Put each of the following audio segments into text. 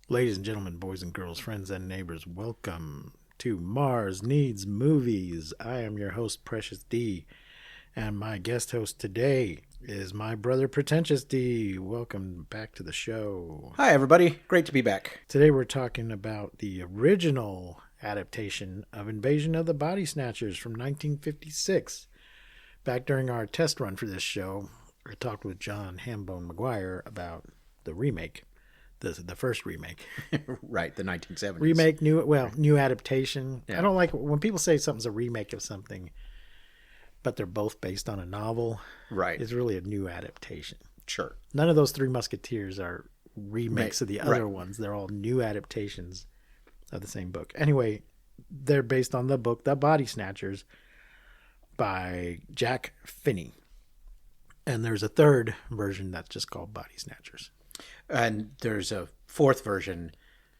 Ladies and gentlemen, boys and girls, friends and neighbors, welcome to Mars Needs Movies. I am your host, Pretentious D, and my guest host today is my brother, Pretentious D. Welcome back to the show. Hi, everybody. Great to be back. Today we're talking about the original adaptation of Invasion of the Bodysnatchers from 1956. Back during our test run for this show, I talked with John Hambone McGuire about the remake. The first remake. Right, the 1970s. Remake, new adaptation. Yeah. I don't like when people say something's a remake of something, but they're both based on a novel. Right. It's really a new adaptation. Sure. None of those Three Musketeers are remakes of the other Right. ones. They're all new adaptations of the same book. Anyway, they're based on the book The Bodysnatchers by Jack Finney. And there's a third version that's just called Bodysnatchers. And there's a fourth version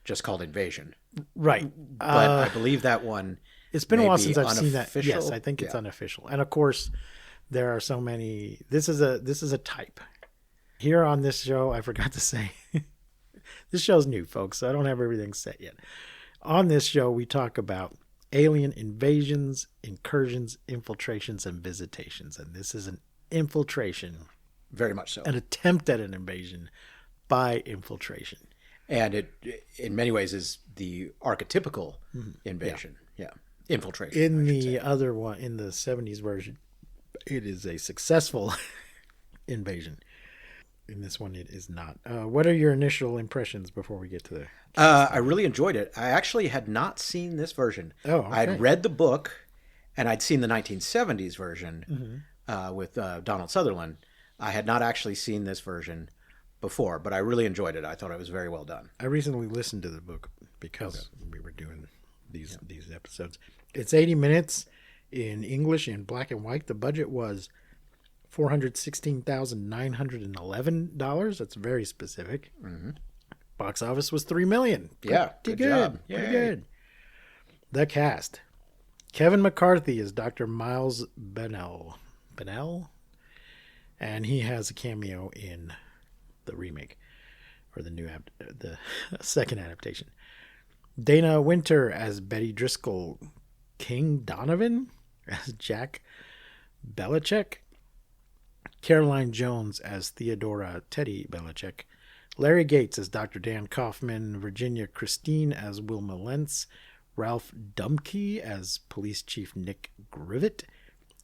just called Invasion. Right. But I believe that one It's been a while may since be I've seen that. unofficial. Yes, I think it's Yeah. unofficial. And of course, there are so many. This is a type. Here on this show, I forgot to say, this show's new, folks, so I don't have everything set yet. On this show, we talk about alien invasions, incursions, infiltrations, and visitations. And this is an infiltration, Very much so. an attempt at an invasion by infiltration. And it, in many ways, is the archetypical invasion. Yeah. Infiltration. In I should the say. other one, in the 70s version, it is a successful invasion. In this one, it is not. What are your initial impressions before we get to the... I really enjoyed it. I actually had not seen this version. Oh, okay. I'd read the book, and I'd seen the 1970s version with Donald Sutherland. I had not actually seen this version before, but I really enjoyed it. I thought it was very well done. I recently listened to the book because we were doing these episodes. It's 80 minutes in English in black and white. The budget was $416,911. That's very specific. Mm-hmm. Box office was $3 million. Yeah, Pretty good job. Pretty Yay. good. The cast. Kevin McCarthy is Dr. Miles Bennell, and he has a cameo in the remake or the second adaptation. Dana Winter as Betty Driscoll, King Donovan as Jack Belichick, Caroline Jones as Theodora Teddy Belichick, Larry Gates as Dr. Dan Kaufman, Virginia Christine as Wilma Lentz, Ralph Dumke as Police Chief Nick Grivet,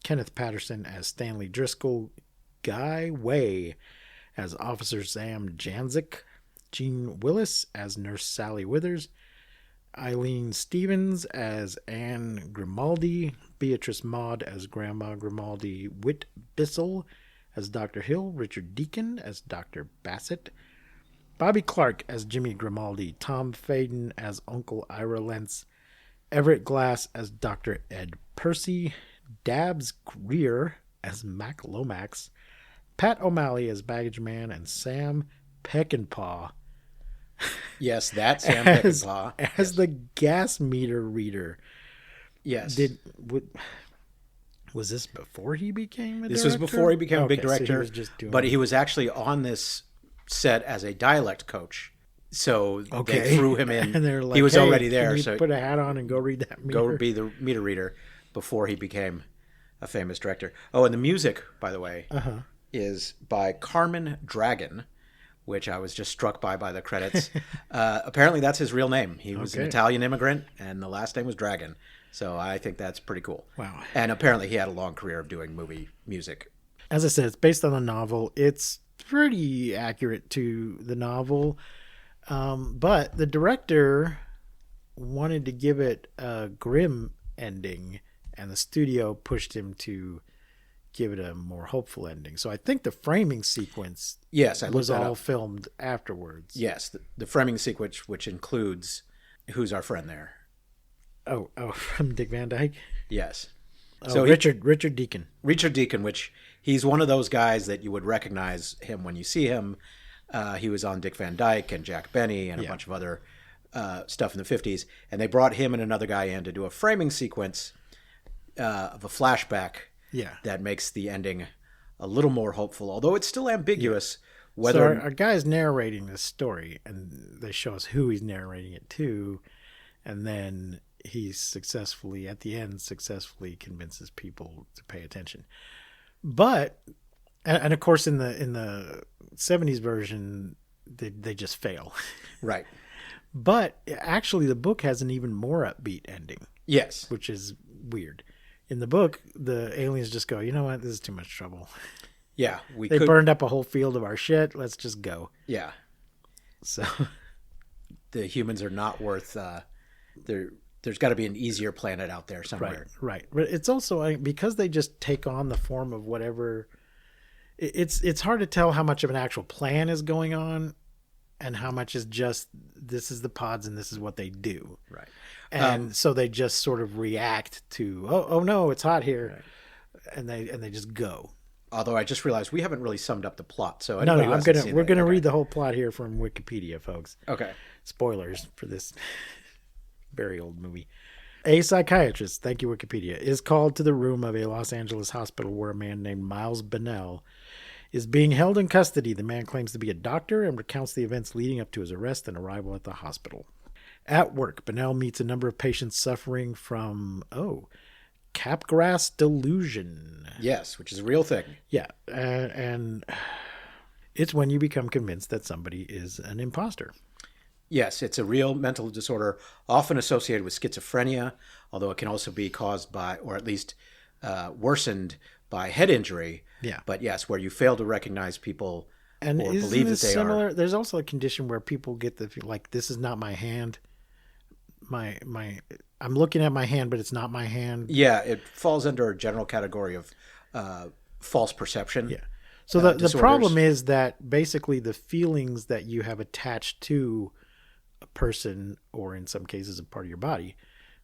Kenneth Patterson as Stanley Driscoll, Guy Way as Officer Sam Janzik, Gene Willis as Nurse Sally Withers, Eileen Stevens as Anne Grimaldi, Beatrice Maud as Grandma Grimaldi, Whit Bissell as Dr. Hill, Richard Deacon as Dr. Bassett, Bobby Clark as Jimmy Grimaldi, Tom Faden as Uncle Ira Lentz, Everett Glass as Dr. Ed Percy, Dabbs Greer as Mac Lomax, Pat O'Malley as Baggage Man, and Sam Peckinpah Yes, that's Sam as Peckinpah. the gas meter reader. Yes. Was this before he became a director? This was before he became a big Okay, so director, he was just doing but he was actually on this set as a dialect coach. So they threw him in. And they're like, he was "Hey, already there, can you so put a hat on and go read that meter. go be the meter reader before he became a famous director. Oh, and the music, by the way, is by Carmen Dragon, which I was just struck by the credits. Apparently, that's his real name. He was an Okay. Italian immigrant, and the last name was Dragon. So I think that's pretty cool. Wow. And apparently, he had a long career of doing movie music. As I said, it's based on a novel. It's pretty accurate to the novel. But the director wanted to give it a grim ending, and the studio pushed him to give it a more hopeful ending. So I think the framing sequence Yes, I was looked that all up. filmed afterwards. Yes, the framing sequence, which includes Who's Our Friend There? Oh, from Dick Van Dyke? Yes. So Richard Deacon. Richard Deacon, which he's one of those guys that you would recognize him when you see him. He was on Dick Van Dyke and Jack Benny and a bunch of other stuff in the 50s. And they brought him and another guy in to do a framing sequence of a flashback Yeah. that makes the ending a little more hopeful, although it's still ambiguous Whether So our guy's narrating this story, and they show us who he's narrating it to, and then he successfully, at the end, convinces people to pay attention. But, and of course, in the 70s version, they just fail. Right. But actually, the book has an even more upbeat ending. Yes. Which is weird. In the book, the aliens just go, you know what? This is too much trouble. Yeah. They burned up a whole field of our shit. Let's just go. Yeah. So the humans are not worth... There's got to be an easier planet out there somewhere. Right. But it's also because they just take on the form of whatever. It's hard to tell how much of an actual plan is going on, and how much is just this is the pods and this is what they do. Right. And so they just sort of react to oh no, it's hot here, right. and they just go. Although I just realized we haven't really summed up the plot, so no, we're gonna read the whole plot here from Wikipedia, folks. Okay. Spoilers for this. Very old movie. A psychiatrist, thank you Wikipedia, is called to the room of a Los Angeles hospital where a man named Miles Bennell is being held in custody. The man claims to be a doctor and recounts the events leading up to his arrest and arrival at the hospital. At work, Bennell meets a number of patients suffering from, capgras delusion. Yes, which is a real thing. Yeah, and it's when you become convinced that somebody is an imposter. Yes, it's a real mental disorder, often associated with schizophrenia, although it can also be caused by, or at least worsened by head injury. Yeah. But yes, where you fail to recognize people and or believe that they similar? are. There's also a condition where people get this is not my hand. I'm looking at my hand, but it's not my hand. Yeah, it falls under a general category of false perception. Yeah. So the problem is that basically the feelings that you have attached to a person, or in some cases a part of your body,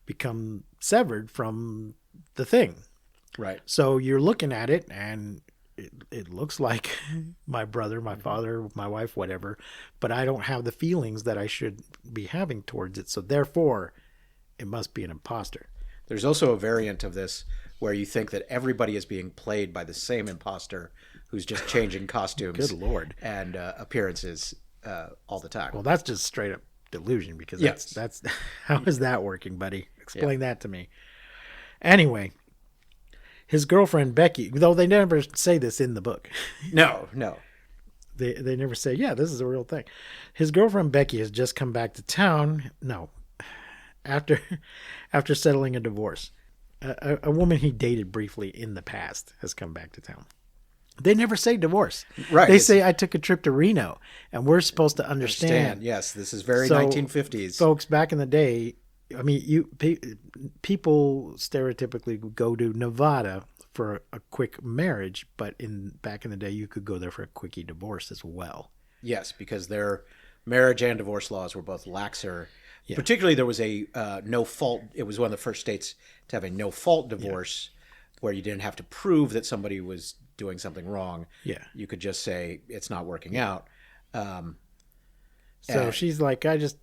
become severed from the thing. Right. So you're looking at it and it looks like my brother, my father, my wife, whatever, but I don't have the feelings that I should be having towards it. So therefore it must be an imposter. There's also a variant of this where you think that everybody is being played by the same imposter who's just changing costumes. Good Lord. And appearances all the time. Well, that's just straight up delusion, because that's how is that working, buddy? Explain that to me. Anyway, his girlfriend Becky, though they never say this in the book. No. They never say, yeah, this is a real thing. His girlfriend Becky has just come back to town. No. After settling a divorce. A woman he dated briefly in the past has come back to town. They never say divorce. Right. They say, I took a trip to Reno, and we're supposed to understand. Yes, this is very 1950s. Folks, back in the day, I mean, people stereotypically would go to Nevada for a quick marriage, but back in the day, you could go there for a quickie divorce as well. Yes, because their marriage and divorce laws were both laxer. Yeah. Particularly, there was a no-fault. It was one of the first states to have a no-fault divorce, where you didn't have to prove that somebody was doing something wrong. Yeah. You could just say it's not working out. So she's like, I just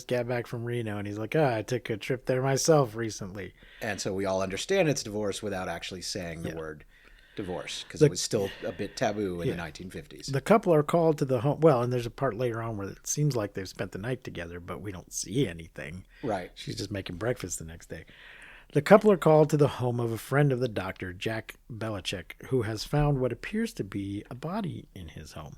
got back from Reno, and he's like, I took a trip there myself recently. And so we all understand it's divorce without actually saying the word divorce, because it was still a bit taboo in the 1950s. The couple are called to the home. Well, and there's a part later on where it seems like they've spent the night together, but we don't see anything. Right. She's just making breakfast the next day. The couple are called to the home of a friend of the doctor, Jack Belichick, who has found what appears to be a body in his home.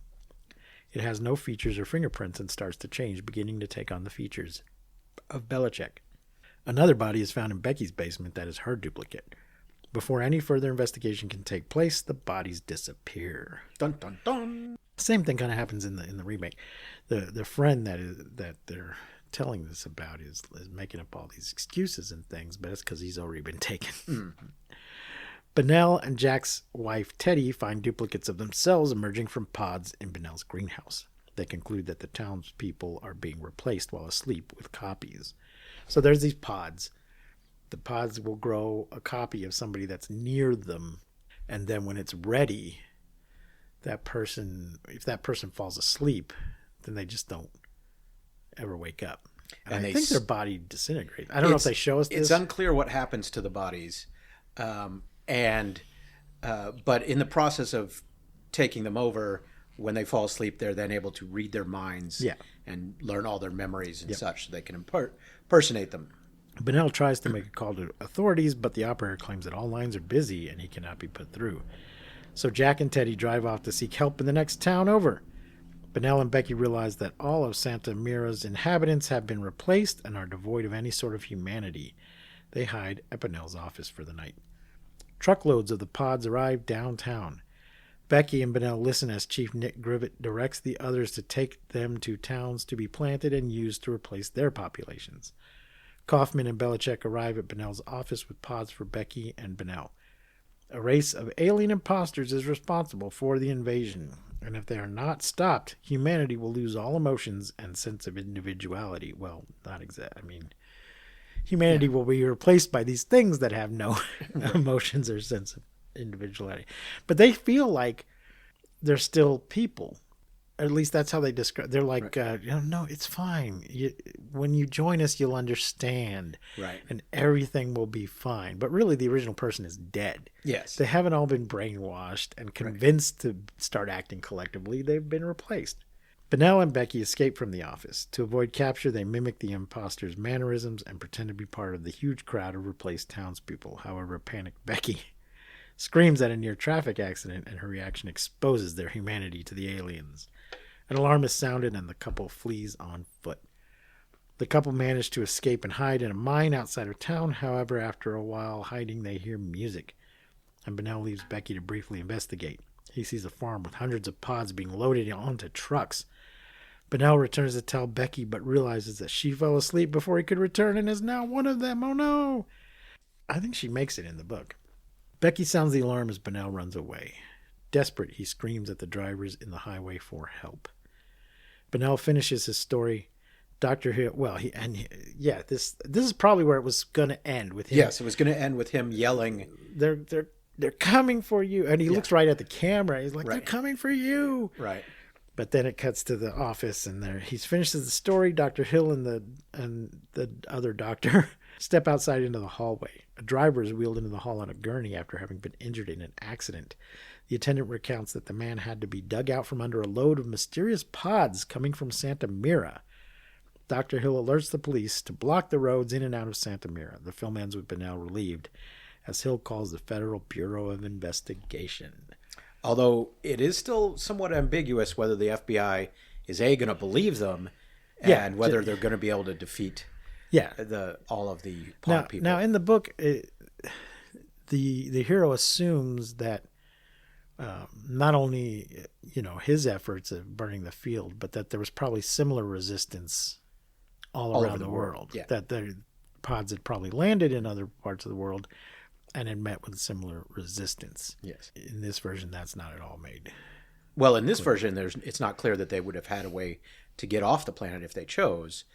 It has no features or fingerprints and starts to change, beginning to take on the features of Belichick. Another body is found in Becky's basement that is her duplicate. Before any further investigation can take place, the bodies disappear. Dun dun dun. Same thing kind of happens in the remake. The friend that they're telling this about is making up all these excuses and things, but it's because he's already been taken. Mm-hmm. Bennell and Jack's wife Teddy find duplicates of themselves emerging from pods in Bennell's greenhouse. They conclude that the townspeople are being replaced while asleep with copies. So there's these pods. The pods will grow a copy of somebody that's near them, and then when it's ready, if that person falls asleep, then they just don't ever wake up. And I think their body disintegrates. I don't know if they show us this. It's unclear what happens to the bodies. But in the process of taking them over, when they fall asleep, they're then able to read their minds Yeah. and learn all their memories and such, so they can impersonate them. Bennell tries to make a call to authorities, but the operator claims that all lines are busy and he cannot be put through. So Jack and Teddy drive off to seek help in the next town over. Bennell and Becky realize that all of Santa Mira's inhabitants have been replaced and are devoid of any sort of humanity. They hide at Bennell's office for the night. Truckloads of the pods arrive downtown. Becky and Bennell listen as Chief Nick Grivet directs the others to take them to towns to be planted and used to replace their populations. Kaufman and Belichick arrive at Bennell's office with pods for Becky and Bennell. A race of alien imposters is responsible for the invasion, and if they are not stopped, humanity will lose all emotions and sense of individuality. Well, not exactly. I mean, humanity will be replaced by these things that have no emotions or sense of individuality. But they feel like they're still people. At least that's how they describe. They're like, no, it's fine. When you join us, you'll understand, and everything will be fine. But really, the original person is dead. Yes, they haven't all been brainwashed and convinced to start acting collectively. They've been replaced. Bennell and Becky escape from the office. To avoid capture, they mimic the imposters' mannerisms and pretend to be part of the huge crowd of replaced townspeople. However, panicked Becky screams at a near traffic accident, and her reaction exposes their humanity to the aliens. An alarm is sounded, and the couple flees on foot. The couple manage to escape and hide in a mine outside of town. However, after a while hiding, they hear music, and Bennell leaves Becky to briefly investigate. He sees a farm with hundreds of pods being loaded onto trucks. Bennell returns to tell Becky, but realizes that she fell asleep before he could return and is now one of them. Oh no! I think she makes it in the book. Becky sounds the alarm as Bennell runs away. Desperate, he screams at the drivers in the highway for help. Bennell finishes his story. Dr. Hill, this is probably where it was going to end with him. Yes, it was going to end with him yelling, They're coming for you. And he looks right at the camera. He's like, they're coming for you. Right. But then it cuts to the office, and he finishes the story. Dr. Hill and the other doctor step outside into the hallway. A driver is wheeled into the hall on a gurney after having been injured in an accident. The attendant recounts that the man had to be dug out from under a load of mysterious pods coming from Santa Mira. Dr. Hill alerts the police to block the roads in and out of Santa Mira. The film ends with Bennell relieved, as Hill calls the Federal Bureau of Investigation. Although it is still somewhat ambiguous whether the FBI is going to believe them, and whether they're going to be able to defeat all of the pod people. Now, in the book, the hero assumes that not only his efforts of burning the field, but that there was probably similar resistance all around the world. Yeah. That the pods had probably landed in other parts of the world and had met with similar resistance. Yes. In this version, that's not at all made. Well, in this version, it's not clear that they would have had a way to get off the planet if they chose,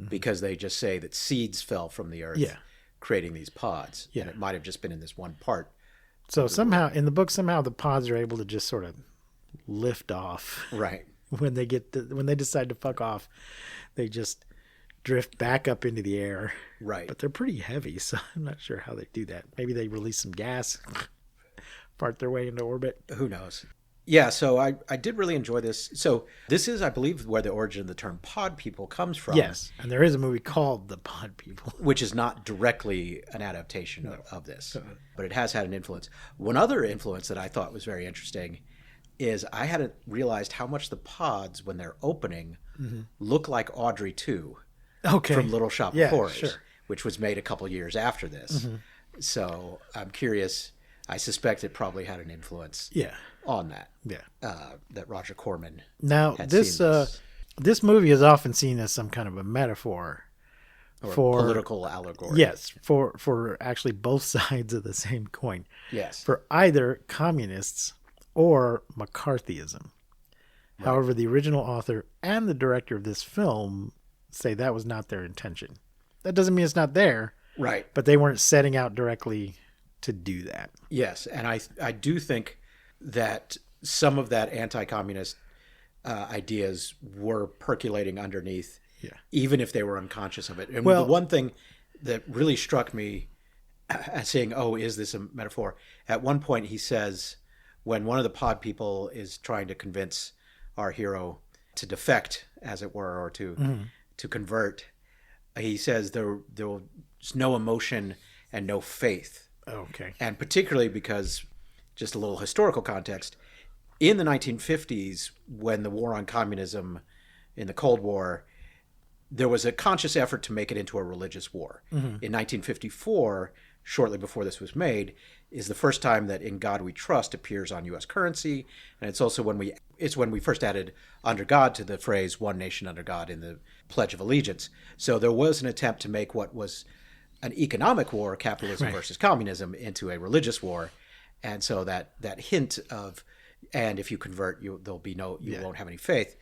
because they just say that seeds fell from the earth, creating these pods. Yeah. And it might have just been in this one part. So somehow, in the book, the pods are able to just sort of lift off. Right. When they decide to fuck off, they just drift back up into the air. Right. But they're pretty heavy, so I'm not sure how they do that. Maybe they release some gas, fart their way into orbit. Who knows? Yeah, so I did really enjoy this. So this is, I believe, where the origin of the term pod people comes from. Yes, and there is a movie called The Pod People. Which is not directly an adaptation of this, but it has had an influence. One other influence that I thought was very interesting is I hadn't realized how much the pods, when they're opening, look like Audrey 2 from Little Shop of Horrors, which was made a couple years after this. So I'm curious. I suspect it probably had an influence on that. Yeah. That Roger Corman had this movie is often seen as some kind of a metaphor for political allegory. Yes, for actually both sides of the same coin. Yes. For either communists or McCarthyism. Right. However, the original author and the director of this film say that was not their intention. That doesn't mean it's not there. Right. But they weren't setting out directly to do that. Yes, and I do think that some of that anti-communist ideas were percolating underneath, even if they were unconscious of it. And the one thing that really struck me as saying, is this a metaphor? At one point he says, when one of the pod people is trying to convince our hero to defect, as it were, or to convert, he says there's no emotion and no faith. Okay. And particularly because, just a little historical context, in the 1950s, when the war on communism in the Cold War, there was a conscious effort to make it into a religious war. In 1954, shortly before this was made, is the first time that "In God We Trust" appears on U.S. currency, and it's also when we first added "under God" to the phrase "one nation under God" in the Pledge of Allegiance. So there was an attempt to make what was an economic war, capitalism versus communism, into a religious war, and so that hint of, and if you convert, you won't have any faith,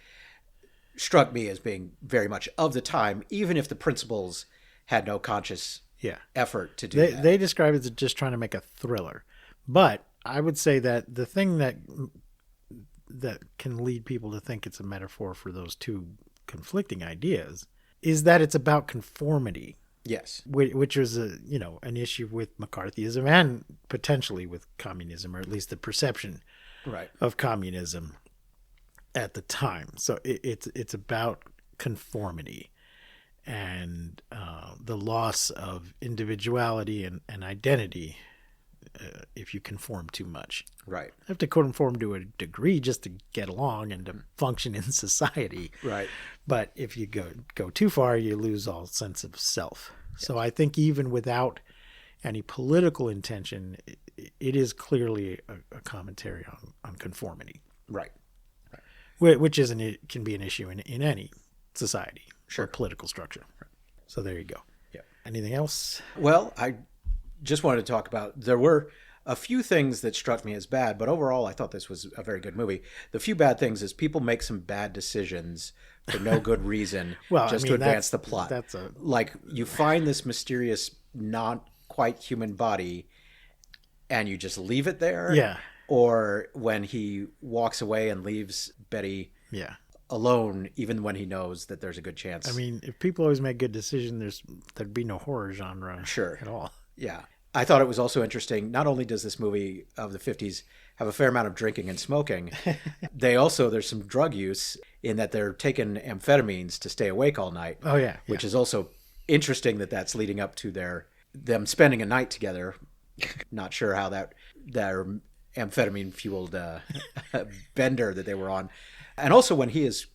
struck me as being very much of the time, even if the principles had no conscious effort to do that. They describe it as just trying to make a thriller. But I would say that the thing that can lead people to think it's a metaphor for those two conflicting ideas is that it's about conformity. Yes. Which was an issue with McCarthyism and potentially with communism, or at least the perception of communism at the time. So it's about conformity and the loss of individuality and identity if you conform too much. Right. You have to conform to a degree just to get along and to function in society. Right. But if you go too far, you lose all sense of self. Yes. So I think even without any political intention, it is clearly a commentary on conformity. Right. Which can be an issue in any society or political structure. Right. So there you go. Yeah. Anything else? Well, I just wanted to talk about, there were a few things that struck me as bad, but overall I thought this was a very good movie. The few bad things is people make some bad decisions for no good reason to advance the plot. Like, you find this mysterious, not quite human body and you just leave it there. Yeah. Or when he walks away and leaves Betty alone, even when he knows that there's a good chance. I mean, if people always make good decisions, there'd be no horror genre at all. Yeah. I thought it was also interesting. Not only does this movie of the 50s have a fair amount of drinking and smoking, there's some drug use in that they're taking amphetamines to stay awake all night. Oh, yeah. Which is also interesting that's leading up to them spending a night together. Not sure how their amphetamine fueled bender that they were on. And also when he is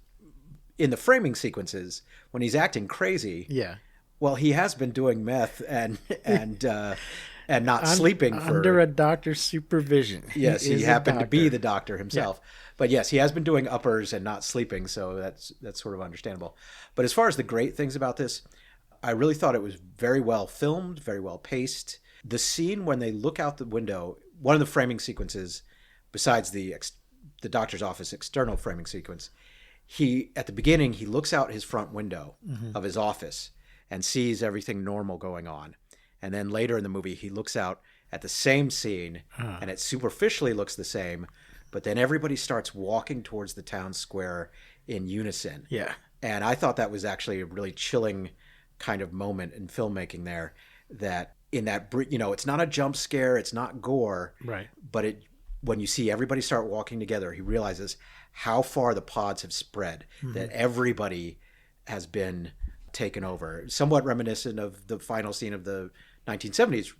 in the framing sequences, when he's acting crazy. Yeah. Well, he has been doing meth and not sleeping under a doctor's supervision. Yes, he happened to be the doctor himself. Yeah. But yes, he has been doing uppers and not sleeping, so that's sort of understandable. But as far as the great things about this, I really thought it was very well filmed, very well paced. The scene when they look out the window, one of the framing sequences, besides the doctor's office external framing sequence, at the beginning he looks out his front window of his office and sees everything normal going on. And then later in the movie, he looks out at the same scene and it superficially looks the same, but then everybody starts walking towards the town square in unison. Yeah. And I thought that was actually a really chilling kind of moment in filmmaking there, that it's not a jump scare, it's not gore, right? But when you see everybody start walking together, he realizes how far the pods have spread, that everybody has been taken over. Somewhat reminiscent of the final scene of the 1970s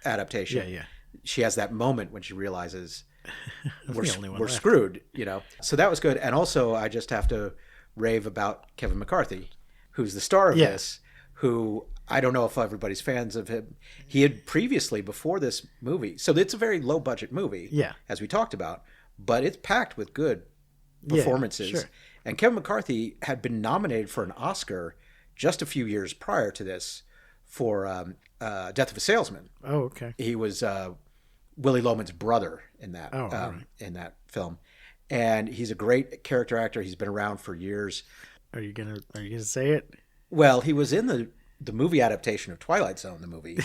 adaptation. Yeah. She has that moment when she realizes we're screwed, So that was good. And also, I just have to rave about Kevin McCarthy, who's the star of this, who I don't know if everybody's fans of him. He had previously, before this movie, so it's a very low budget movie, as we talked about, but it's packed with good performances. Yeah, sure. And Kevin McCarthy had been nominated for an Oscar just a few years prior to this for Death of a Salesman. Oh, okay. He was Willie Loman's brother in that in that film, and he's a great character actor. He's been around for years. Are you gonna say it? Well, he was in the movie adaptation of Twilight Zone, the movie,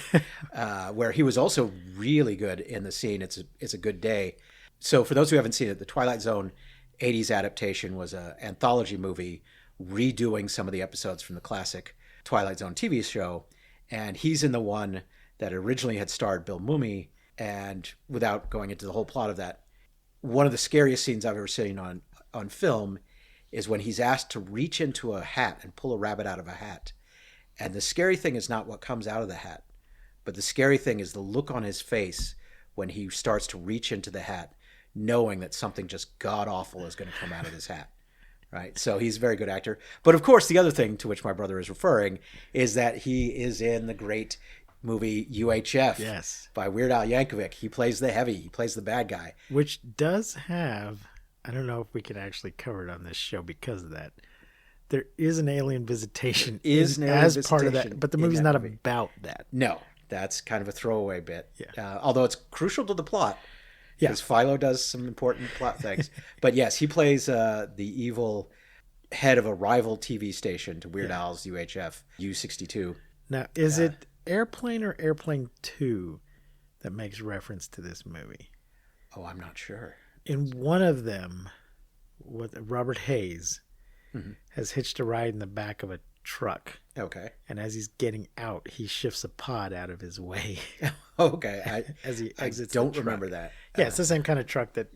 where he was also really good in the scene. It's a Good Day. So for those who haven't seen it, the Twilight Zone 80s adaptation was an anthology movie redoing some of the episodes from the classic Twilight Zone TV show. And he's in the one that originally had starred Bill Mumy. And without going into the whole plot of that, one of the scariest scenes I've ever seen on film is when he's asked to reach into a hat and pull a rabbit out of a hat. And the scary thing is not what comes out of the hat, but the scary thing is the look on his face when he starts to reach into the hat, knowing that something just god-awful is going to come out of this hat. Right? So he's a very good actor. But of course, the other thing to which my brother is referring is that he is in the great movie UHF by Weird Al Yankovic. He plays the heavy. He plays the bad guy. Which does have, I don't know if we can actually cover it on this show because of that. There is an alien visitation as part of that, but the movie's not about that. No, that's kind of a throwaway bit. Yeah. Although it's crucial to the plot. Because Philo does some important plot things. But yes, he plays the evil head of a rival TV station to Weird Al's UHF, U62. Now, is it Airplane or Airplane 2 that makes reference to this movie? Oh, I'm not sure. In one of them, Robert Hayes has hitched a ride in the back of a truck. Okay. And as he's getting out, he shifts a pod out of his way. Okay. As he exits. I don't remember that. Yeah, it's the same kind of truck that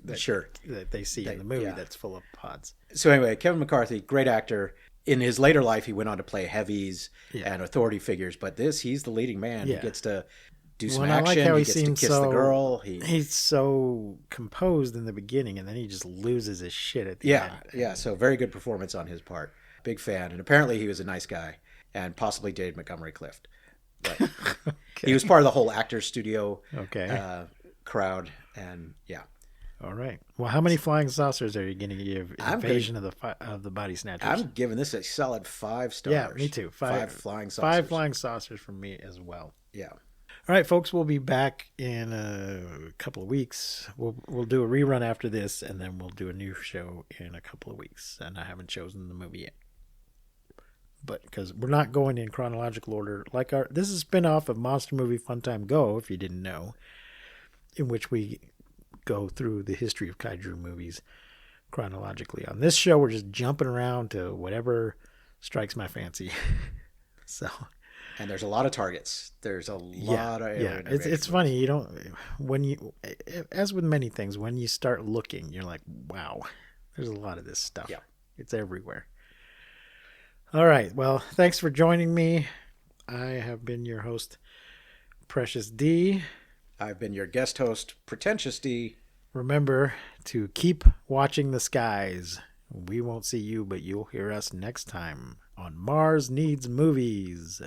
they see in the movie that's full of pods. So anyway, Kevin McCarthy, great actor. In his later life, he went on to play heavies and authority figures, but he's the leading man. He gets to do some action. I like how he gets to kiss the girl. He's so composed in the beginning, and then he just loses his shit at the end. Yeah, so very good performance on his part. Big fan. And apparently he was a nice guy and possibly dated Montgomery Clift. But he was part of the whole Actors Studio crowd. And All right. Well, how many flying saucers are you going to give Invasion of the Bodysnatchers? I'm giving this a solid 5 stars. Yeah, me too. 5 flying saucers. 5 flying saucers from me as well. Yeah. All right, folks, we'll be back in a couple of weeks. We'll do a rerun after this, and then we'll do a new show in a couple of weeks. And I haven't chosen the movie yet. But because we're not going in chronological order, this is a spin-off of Monster Movie Funtime Go, if you didn't know, in which we go through the history of kaiju movies chronologically. On this show, we're just jumping around to whatever strikes my fancy. And there's a lot of targets. There's a lot of it's funny, as with many things, when you start looking, you're like, wow, there's a lot of this stuff. Yeah. It's everywhere. All right. Well, thanks for joining me. I have been your host, Pretentious D. I've been your guest host, Pretentious D. Remember to keep watching the skies. We won't see you, but you'll hear us next time on Mars Needs Movies.